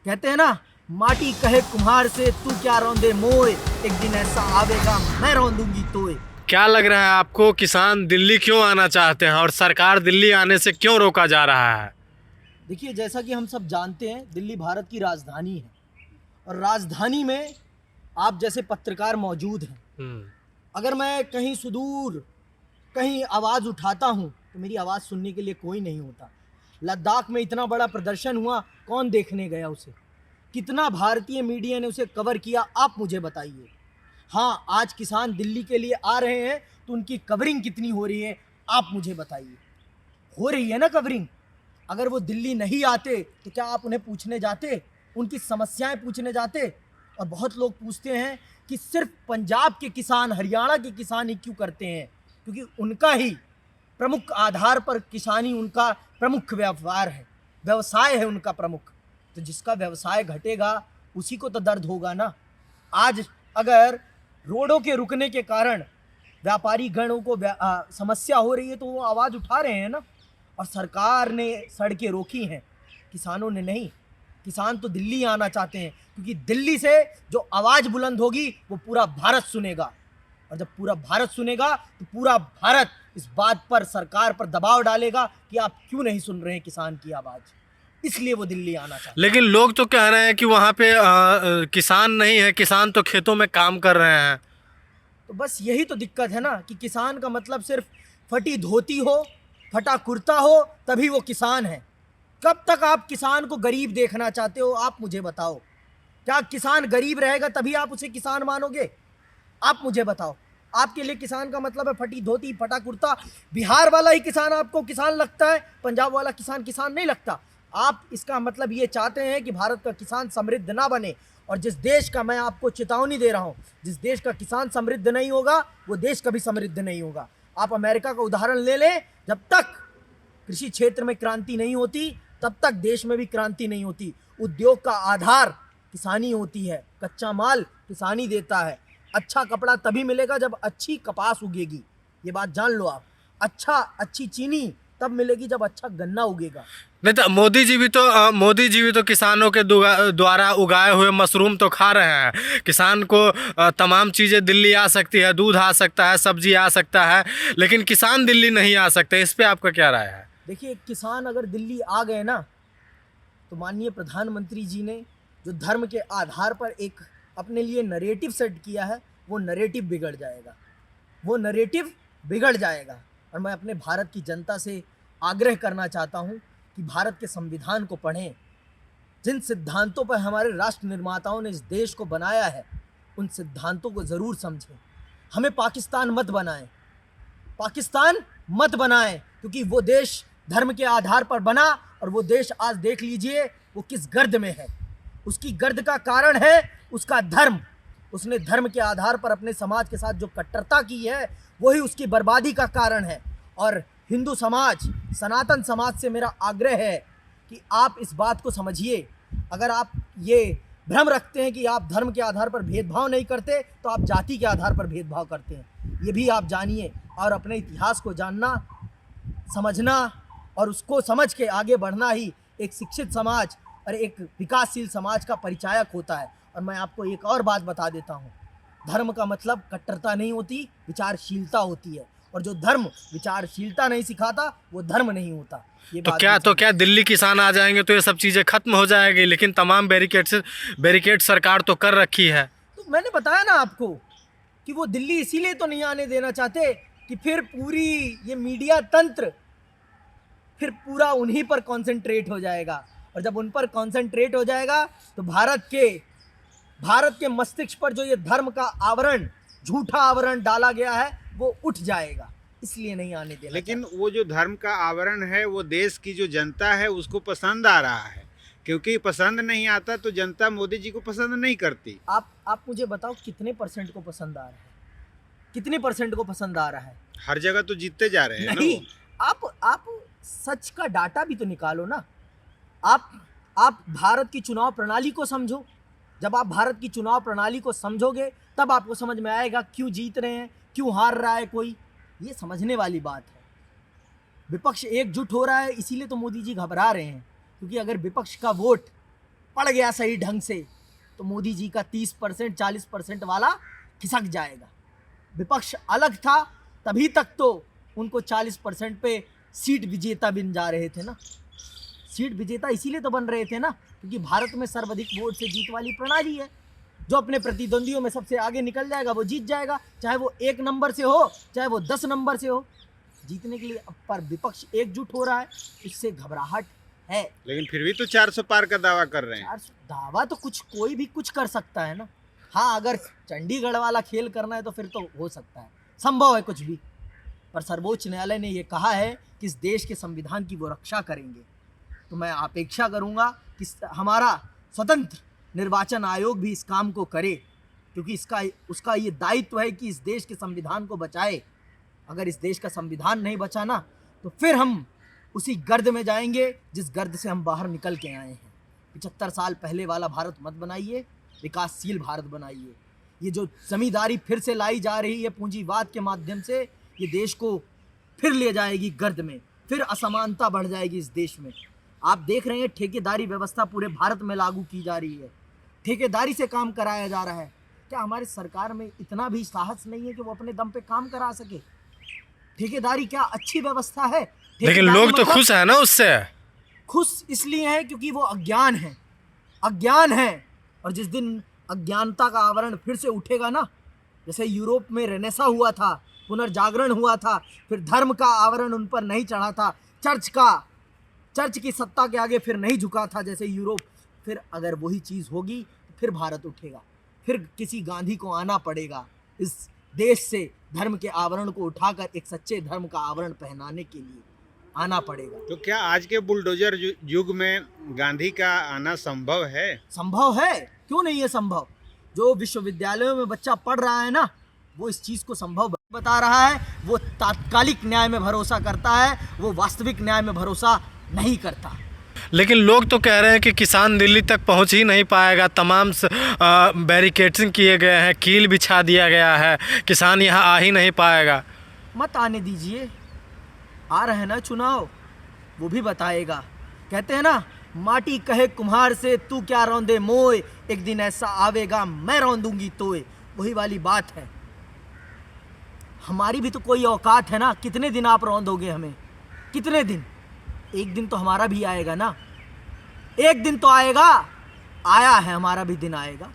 कहते हैं ना, माटी कहे कुम्हार से तू क्या रौंदे मोए, एक दिन ऐसा आवेगा मैं रौंदूंगी तोए। क्या लग रहा है आपको, किसान दिल्ली क्यों आना चाहते हैं और सरकार दिल्ली आने से क्यों रोका जा रहा है? देखिए, जैसा कि हम सब जानते हैं, दिल्ली भारत की राजधानी है और राजधानी में आप जैसे पत्रकार मौजूद हैं। हम्म। अगर मैं कहीं सुदूर कहीं आवाज़ उठाता हूँ तो मेरी आवाज़ सुनने के लिए कोई नहीं होता। लद्दाख में इतना बड़ा प्रदर्शन हुआ, कौन देखने गया उसे? कितना भारतीय मीडिया ने उसे कवर किया, आप मुझे बताइए। हाँ, आज किसान दिल्ली के लिए आ रहे हैं तो उनकी कवरिंग कितनी हो रही है, आप मुझे बताइए। हो रही है ना कवरिंग? अगर वो दिल्ली नहीं आते तो क्या आप उन्हें पूछने जाते, उनकी समस्याएं पूछने जाते? और बहुत लोग पूछते हैं कि सिर्फ पंजाब के किसान, हरियाणा के किसान ही क्यों करते हैं? क्योंकि उनका ही प्रमुख आधार पर किसानी उनका प्रमुख व्यापार है, व्यवसाय है उनका प्रमुख। तो जिसका व्यवसाय घटेगा उसी को तो दर्द होगा ना। आज अगर रोडों के रुकने के कारण व्यापारी गणों को समस्या हो रही है तो वो आवाज़ उठा रहे हैं ना। और सरकार ने सड़कें रोकी हैं, किसानों ने नहीं। किसान तो दिल्ली आना चाहते हैं क्योंकि दिल्ली से जो आवाज़ बुलंद होगी वो पूरा भारत सुनेगा। और जब पूरा भारत सुनेगा तो पूरा भारत इस बात पर सरकार पर दबाव डालेगा कि आप क्यों नहीं सुन रहे हैं किसान की आवाज़। इसलिए वो दिल्ली आना चाहते हैं। लेकिन लोग तो कह रहे हैं कि वहाँ पे किसान नहीं है, किसान तो खेतों में काम कर रहे हैं। तो बस यही तो दिक्कत है ना कि किसान का मतलब सिर्फ फटी धोती हो, फटा कुर्ता हो तभी वो किसान है। कब तक आप किसान को गरीब देखना चाहते हो, आप मुझे बताओ। क्या किसान गरीब रहेगा तभी आप उसे किसान मानोगे? आप मुझे बताओ। आपके लिए किसान का मतलब है फटी धोती, फटा कुर्ता? बिहार वाला ही किसान आपको किसान लगता है, पंजाब वाला किसान किसान नहीं लगता? आप इसका मतलब ये चाहते हैं कि भारत का किसान समृद्ध ना बने। और जिस देश का, मैं आपको चेतावनी दे रहा हूँ, जिस देश का किसान समृद्ध नहीं होगा वो देश कभी समृद्ध नहीं होगा। आप अमेरिका का उदाहरण ले लें, जब तक कृषि क्षेत्र में क्रांति नहीं होती तब तक देश में भी क्रांति नहीं होती। उद्योग का आधार किसानी होती है, कच्चा माल किसानी देता है। अच्छा कपड़ा तभी मिलेगा जब अच्छी कपास उगेगी, ये बात जान लो आप। अच्छी चीनी तब मिलेगी जब अच्छा गन्ना उगेगा। नहीं तो मोदी जी भी तो किसानों के द्वारा उगाए हुए मशरूम तो खा रहे हैं। किसान को तमाम चीज़ें दिल्ली आ सकती है, दूध आ सकता है, सब्जी आ सकता है, लेकिन किसान दिल्ली नहीं आ सकते। इस पे आपका क्या राय है? देखिए, किसान अगर दिल्ली आ गए ना तो माननीय प्रधानमंत्री जी ने जो धर्म के आधार पर एक अपने लिए नरेटिव सेट किया है, वो नरेटिव बिगड़ जाएगा। वो नरेटिव बिगड़ जाएगा। और मैं अपने भारत की जनता से आग्रह करना चाहता हूँ कि भारत के संविधान को पढ़ें। जिन सिद्धांतों पर हमारे राष्ट्र निर्माताओं ने इस देश को बनाया है, उन सिद्धांतों को ज़रूर समझें। हमें पाकिस्तान मत बनाएं, पाकिस्तान मत बनाएं, क्योंकि वो देश धर्म के आधार पर बना और वो देश आज देख लीजिए वो किस गर्द में है। उसकी गर्द का कारण है उसका धर्म। उसने धर्म के आधार पर अपने समाज के साथ जो कट्टरता की है वही उसकी बर्बादी का कारण है। और हिंदू समाज, सनातन समाज से मेरा आग्रह है कि आप इस बात को समझिए। अगर आप ये भ्रम रखते हैं कि आप धर्म के आधार पर भेदभाव नहीं करते तो आप जाति के आधार पर भेदभाव करते हैं, ये भी आप जानिए। और अपने इतिहास को जानना, समझना और उसको समझ के आगे बढ़ना ही एक शिक्षित समाज और एक विकासशील समाज का परिचायक होता है। और मैं आपको एक और बात बता देता हूँ, धर्म का मतलब कट्टरता नहीं होती, विचारशीलता होती है। और जो धर्म विचारशीलता नहीं सिखाता वो धर्म नहीं होता। ये तो क्या दिल्ली किसान आ जाएंगे तो ये सब चीज़ें खत्म हो जाएगी? लेकिन तमाम बैरिकेड सरकार तो कर रखी है। तो मैंने बताया ना आपको कि वो दिल्ली इसीलिए तो नहीं आने देना चाहते कि फिर पूरी ये मीडिया तंत्र फिर पूरा उन्हीं पर कंसंट्रेट हो जाएगा। और जब उन पर कंसंट्रेट हो जाएगा तो भारत के मस्तिष्क पर जो ये धर्म का आवरण, झूठा आवरण डाला गया है वो उठ जाएगा। इसलिए नहीं आने देना। लेकिन वो जो धर्म का आवरण है वो देश की जो जनता है उसको पसंद आ रहा है, क्योंकि पसंद नहीं आता तो जनता मोदी जी को पसंद नहीं करती। आप मुझे बताओ कितने परसेंट को पसंद आ रहा है? कितने परसेंट को पसंद आ रहा है? हर जगह तो जीतते जा रहे हैं नहीं, आप सच का डाटा भी तो निकालो ना। आप भारत की चुनाव प्रणाली को समझो। जब आप भारत की चुनाव प्रणाली को समझोगे तब आपको समझ में आएगा क्यों जीत रहे हैं, क्यों हार रहा है कोई। ये समझने वाली बात है। विपक्ष एकजुट हो रहा है इसीलिए तो मोदी जी घबरा रहे हैं, क्योंकि अगर विपक्ष का वोट पड़ गया सही ढंग से तो मोदी जी का 30% 40% वाला खिसक जाएगा। विपक्ष अलग था तभी तक तो उनको 40% पे सीट विजेता बन जा रहे थे ना। सीट विजेता इसीलिए तो बन रहे थे ना क्योंकि भारत में सर्वाधिक वोट से जीत वाली प्रणाली है। जो अपने प्रतिद्वंदियों में सबसे आगे निकल जाएगा वो जीत जाएगा, चाहे वो 1 नंबर से हो चाहे वो 10 नंबर से हो। जीतने के लिए अब पर विपक्ष एकजुट हो रहा है, इससे घबराहट है। लेकिन फिर भी तो 400 पार का दावा कर रहे हैं। 400 दावा तो कोई भी कुछ कर सकता है ना। हाँ, अगर चंडीगढ़ वाला खेल करना है तो फिर तो हो सकता है, संभव है कुछ भी। पर सर्वोच्च न्यायालय ने ये कहा है कि इस देश के संविधान की वो रक्षा करेंगे। तो मैं अपेक्षा करूँगा कि हमारा स्वतंत्र निर्वाचन आयोग भी इस काम को करे, क्योंकि उसका ये दायित्व है कि इस देश के संविधान को बचाए। अगर इस देश का संविधान नहीं बचा ना तो फिर हम उसी गर्द में जाएंगे जिस गर्द से हम बाहर निकल के आए हैं। 75 साल पहले वाला भारत मत बनाइए, विकासशील भारत बनाइए। ये जो जमींदारी फिर से लाई जा रही है पूंजीवाद के माध्यम से, ये देश को फिर ले जाएगी गर्द में, फिर असमानता बढ़ जाएगी इस देश में। आप देख रहे हैं ठेकेदारी व्यवस्था पूरे भारत में लागू की जा रही है, ठेकेदारी से काम कराया जा रहा है। क्या हमारी सरकार में इतना भी साहस नहीं है कि वो अपने दम पे काम करा सके? ठेकेदारी क्या अच्छी व्यवस्था है? लेकिन लोग तो खुश है ना उससे। खुश इसलिए हैं क्योंकि वो अज्ञान है। और जिस दिन अज्ञानता का आवरण फिर से उठेगा ना, जैसे यूरोप में रेनेसा हुआ था, पुनर्जागरण हुआ था, फिर धर्म का आवरण उन पर नहीं चढ़ा था, चर्च की सत्ता के आगे फिर नहीं झुका था जैसे यूरोप, फिर अगर वही चीज़ होगी तो फिर भारत उठेगा। फिर किसी गांधी को आना पड़ेगा इस देश से धर्म के आवरण को उठाकर एक सच्चे धर्म का आवरण पहनाने के लिए आना पड़ेगा। तो क्या आज के बुलडोजर युग में गांधी का आना संभव है? संभव है, क्यों नहीं है संभव। जो विश्वविद्यालयों में बच्चा पढ़ रहा है ना, वो इस चीज़ को संभव बता रहा है। वो तात्कालिक न्याय में भरोसा करता है, वो वास्तविक न्याय में भरोसा नहीं करता। लेकिन लोग तो कह रहे हैं कि किसान दिल्ली तक पहुंच ही नहीं पाएगा, तमाम बैरिकेडिंग किए गए हैं, कील बिछा दिया गया है, किसान यहाँ आ ही नहीं पाएगा। मत आने दीजिए, आ रहे ना चुनाव, वो भी बताएगा। कहते हैं ना, माटी कहे कुम्हार से तू क्या रौंदे मोए, एक दिन ऐसा आवेगा मैं रौंदूंगी तोए। वही वाली बात है। हमारी भी तो कोई औकात है ना, कितने दिन आप रौंदोगे हमें, कितने दिन? एक दिन तो हमारा भी आएगा ना, एक दिन तो आएगा, आया है, हमारा भी दिन आएगा।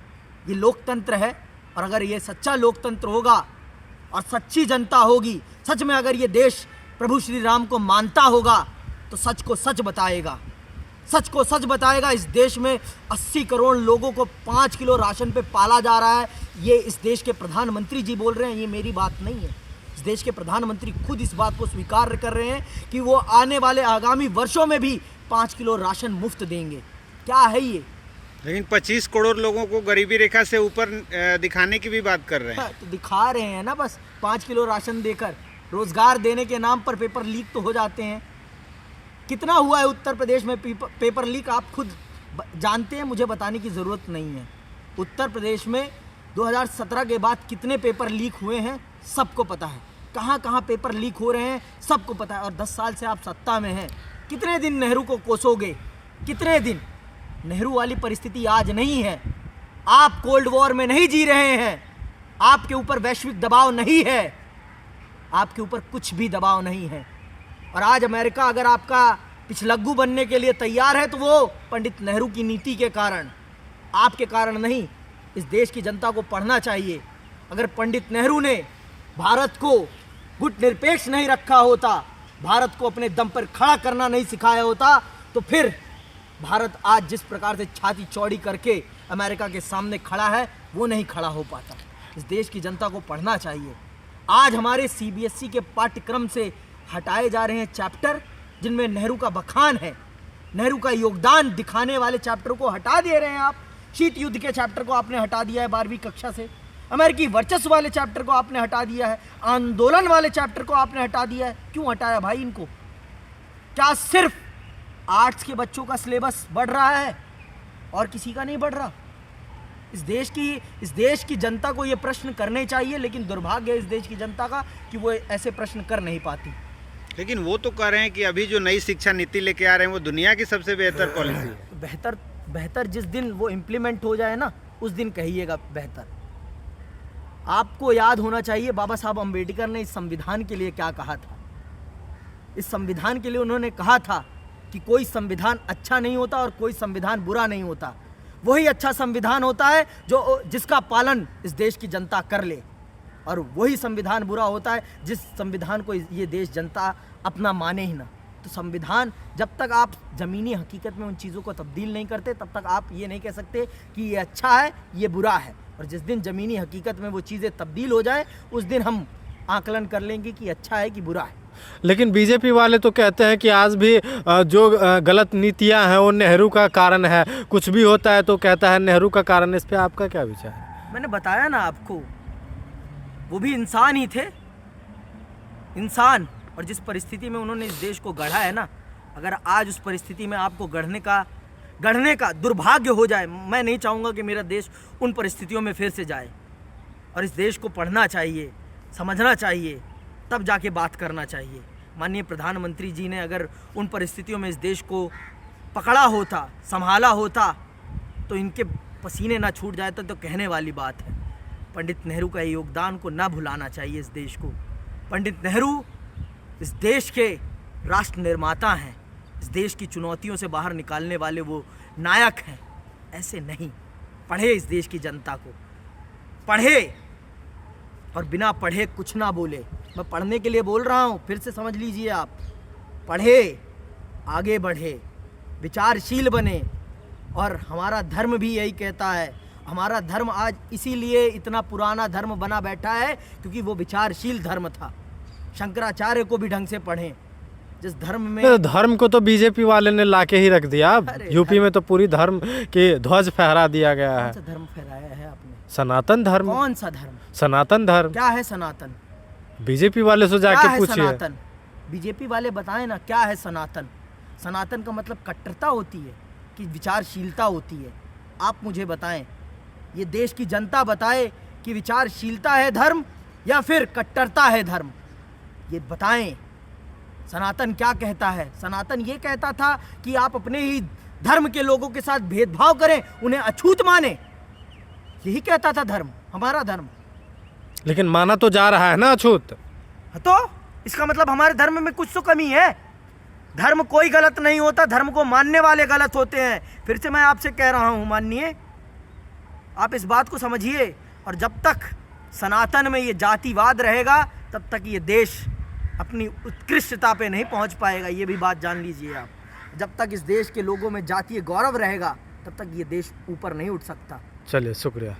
ये लोकतंत्र है, और अगर ये सच्चा लोकतंत्र होगा और सच्ची जनता होगी, सच में अगर ये देश प्रभु श्री राम को मानता होगा तो सच को सच बताएगा, सच को सच बताएगा। इस देश में 80 करोड़ लोगों को 5 किलो राशन पे पाला जा रहा है। ये इस देश के प्रधानमंत्री जी बोल रहे हैं, ये मेरी बात नहीं है। इस देश के प्रधानमंत्री खुद इस बात को स्वीकार कर रहे हैं कि वो आने वाले आगामी वर्षों में भी 5 किलो राशन मुफ्त देंगे। क्या है ये? लेकिन 25 करोड़ लोगों को गरीबी रेखा से ऊपर दिखाने की भी बात कर रहे हैं। तो दिखा रहे हैं ना, बस 5 किलो राशन देकर रोजगार देने के नाम पर पेपर लीक तो हो जाते हैं। कितना हुआ है उत्तर प्रदेश में पेपर लीक, आप खुद जानते हैं, मुझे बताने की ज़रूरत नहीं है। उत्तर प्रदेश में 2017 के बाद कितने पेपर लीक हुए हैं सबको पता है, कहाँ कहाँ पेपर लीक हो रहे हैं सबको पता है। और 10 साल से आप सत्ता में हैं, कितने दिन नेहरू को कोसोगे, कितने दिन? नेहरू वाली परिस्थिति आज नहीं है। आप कोल्ड वॉर में नहीं जी रहे हैं, आपके ऊपर वैश्विक दबाव नहीं है, आपके ऊपर कुछ भी दबाव नहीं है। और आज अमेरिका अगर आपका पिछलग्गू बनने के लिए तैयार है तो वो पंडित नेहरू की नीति के कारण, आपके कारण नहीं। इस देश की जनता को पढ़ना चाहिए। अगर पंडित नेहरू ने भारत को गुट निरपेक्ष नहीं रखा होता, भारत को अपने दम पर खड़ा करना नहीं सिखाया होता, तो फिर भारत आज जिस प्रकार से छाती चौड़ी करके अमेरिका के सामने खड़ा है, वो नहीं खड़ा हो पाता। इस देश की जनता को पढ़ना चाहिए। आज हमारे CBSE के पाठ्यक्रम से हटाए जा रहे हैं चैप्टर जिनमें नेहरू का बखान है, नेहरू का योगदान दिखाने वाले चैप्टर को हटा दे रहे हैं आप। शीत युद्ध के चैप्टर को आपने हटा दिया है 12वीं कक्षा से, अमेरिकी वर्चस्व वाले चैप्टर को आपने हटा दिया है, आंदोलन वाले चैप्टर को आपने हटा दिया है। क्यों हटाया भाई इनको? क्या सिर्फ आर्ट्स के बच्चों का सिलेबस बढ़ रहा है और किसी का नहीं बढ़ रहा? इस देश की जनता को ये प्रश्न करने चाहिए, लेकिन दुर्भाग्य है इस देश की जनता का कि वो ऐसे प्रश्न कर नहीं पाती। लेकिन वो तो कह रहे हैं कि अभी जो नई शिक्षा नीति लेके आ रहे हैं वो दुनिया की सबसे बेहतर पॉलिसी है। बेहतर बेहतर जिस दिन वो इम्प्लीमेंट हो जाए ना, उस दिन कहिएगा बेहतर। आपको याद होना चाहिए बाबा साहब अम्बेडकर ने इस संविधान के लिए क्या कहा था। इस संविधान के लिए उन्होंने कहा था कि कोई संविधान अच्छा नहीं होता और कोई संविधान बुरा नहीं होता। वही अच्छा संविधान होता है जो जिसका पालन इस देश की जनता कर ले, और वही संविधान बुरा होता है जिस संविधान को ये देश जनता अपना माने ही ना। तो संविधान, जब तक आप ज़मीनी हकीकत में उन चीज़ों को तब्दील नहीं करते, तब तक आप ये नहीं कह सकते कि ये अच्छा है, ये बुरा है। और जिस दिन ज़मीनी हकीकत में वो चीज़ें तब्दील हो जाए, उस दिन हम आकलन कर लेंगे कि अच्छा है कि बुरा है। लेकिन बीजेपी वाले तो कहते हैं कि आज भी जो गलत नीतियां हैं वो नेहरू का कारण है। कुछ भी होता है तो कहता है नेहरू का कारण। इस पे आपका क्या विचार है? मैंने बताया ना आपको, वो भी इंसान ही थे, इंसान। और जिस परिस्थिति में उन्होंने इस देश को गढ़ा है ना, अगर आज उस परिस्थिति में आपको गढ़ने का दुर्भाग्य हो जाए, मैं नहीं चाहूँगा कि मेरा देश उन परिस्थितियों में फिर से जाए। और इस देश को पढ़ना चाहिए, समझना चाहिए, तब जाके बात करना चाहिए। माननीय प्रधानमंत्री जी ने अगर उन परिस्थितियों में इस देश को पकड़ा होता, संभाला होता, तो इनके पसीने ना छूट जाए तो कहने वाली बात है। पंडित नेहरू का योगदान को ना भुलाना चाहिए इस देश को। पंडित नेहरू इस देश के राष्ट्र निर्माता हैं, इस देश की चुनौतियों से बाहर निकालने वाले वो नायक हैं। ऐसे नहीं, पढ़े इस देश की जनता को, पढ़े और बिना पढ़े कुछ ना बोले। मैं पढ़ने के लिए बोल रहा हूँ, फिर से समझ लीजिए आप। पढ़े, आगे बढ़े, विचारशील बने। और हमारा धर्म भी यही कहता है। हमारा धर्म आज इसीलिए इतना पुराना धर्म बना बैठा है क्योंकि वो विचारशील धर्म था। शंकराचार्य को भी ढंग से पढ़ें। जिस धर्म में, धर्म को तो बीजेपी वाले ने लाके ही रख दिया। यूपी में तो पूरी धर्म के ध्वज फहरा दिया गया है। कौन सा धर्म फहराया है आपने? सनातन धर्म। कौन सा धर्म? सनातन धर्म। क्या है सनातन? बीजेपी वाले से जाके पूछिए। सनातन बीजेपी वाले बताएं ना, क्या है सनातन? सनातन का मतलब कट्टरता होती है कि विचारशीलता होती है? आप मुझे बताएं, ये देश की जनता बताए कि विचारशीलता है धर्म या फिर कट्टरता है धर्म? ये बताएं। सनातन क्या कहता है? सनातन ये कहता था कि आप अपने ही धर्म के लोगों के साथ भेदभाव करें, उन्हें अछूत माने। यही कहता था धर्म, हमारा धर्म। लेकिन माना तो जा रहा है ना अछूत। तो इसका मतलब हमारे धर्म में कुछ तो कमी है। धर्म कोई गलत नहीं होता, धर्म को मानने वाले गलत होते हैं। फिर से मैं आपसे कह रहा हूँ, मानिए, आप इस बात को समझिए। और जब तक सनातन में ये जातिवाद रहेगा, तब तक ये देश अपनी उत्कृष्टता पे नहीं पहुंच पाएगा। ये भी बात जान लीजिए आप। जब तक इस देश के लोगों में जातीय गौरव रहेगा, तब तक ये देश ऊपर नहीं उठ सकता। चलिए, शुक्रिया।